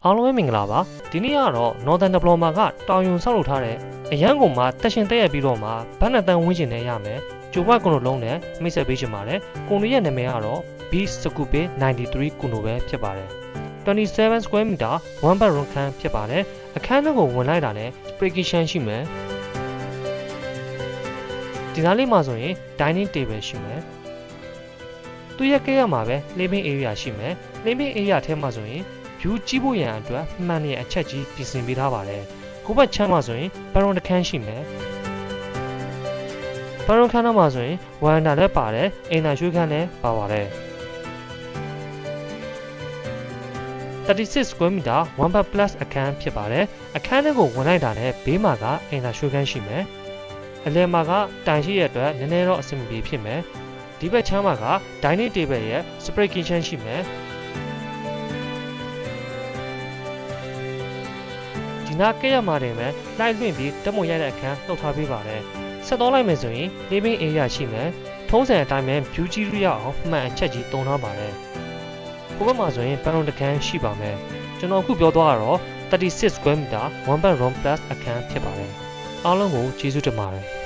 အားလုံးပဲမင်္ဂလာပါဒီနေ့ကတော့ Northern Diploma ကတောင်ယုံဆောက်လုပ်ထားတဲ့အရန်ကုန်မှာတက်ရှင်တက်ရပြီးတော့မှဘတ်နှစ်တန်းဝင်းကျင်နဲ့ရမယ်ကျိုးဘကွန်လိုလုံးနဲ့မိတ်ဆက်ပေးချင်ပါတယ်ကွန်လိုရဲ့နာမည်ကတော့ B Scoopé 93ကွန်လိုပဲဖြစ်ပါတယ်27 square meter 1 bedroom ခန်းဖြစ်ပါတယ်အခန်းထဲကိုဝင်လိုက်တာနဲ့ spraycation ရှိမယ်ဒီနားလေးမှာဆိုရင် dining table ရှိမယ်သူရဲ့ကဲရမှာပဲ living area ရှိမယ် living area ထဲမှာဆိုရင်view ကြည့်ဖို့ရန်အတွက်မှန်တဲ့အချက်ကြီးပြင်ဆင်ပေးထားပါတယ်။ကိုဘက်ချမ်းမှာဆိုရင်ဘရွန်တစ်ခန်းရှိမယ်။ဘရွန်ခန်းထဲမှာဆိုရင်ဝမ်ဒါလည်းပါတယ်။အိမ်သာရွှေခန်းလည်းပါပါတယ်။36 square meter 1 bed plus အခန်းဖြစ်ပါတယ်။အခန်းထဲကိုဝင်လိုက်တာနဲ့ဘေးမှာကအိမ်သာရွှေခန်းရှိမယ်။အလယ်မှာကတိုင်ရှိရတဲ့အတွက်နည်းနည်းတော့အဆင်မပြေဖြစ်မယ်။ဒီဘက်ချမ်းမှာက dining table ရဲ့ spray kitchen ရှိမယ်။ဒီနာကဲရမှာတယ်မယ်လိုက်လွင့်ပြီးတက်မွန်ရတဲ့အခန်းလှုပ်ထားပေးပါတယ်ဆက်တော့လိုက်မယ်ဆိုရင် living area ရှိမယ်ထုံးစံအတိုင်းပဲ view ကြည့်ရအောင်မှန်အချက်ကြီးတုံထားပါတယ်ဟိုဘက်မှာဆိုရင် bedroom တစ်ခန်းရှိပါမယ်ကျွန်တော်အခုပြောသွားတာတော့36 square meter 1 bedroom plus အခန်းဖြစ်ပါတယ်အားလုံးကိုကျေးဇူးတင်ပါတယ်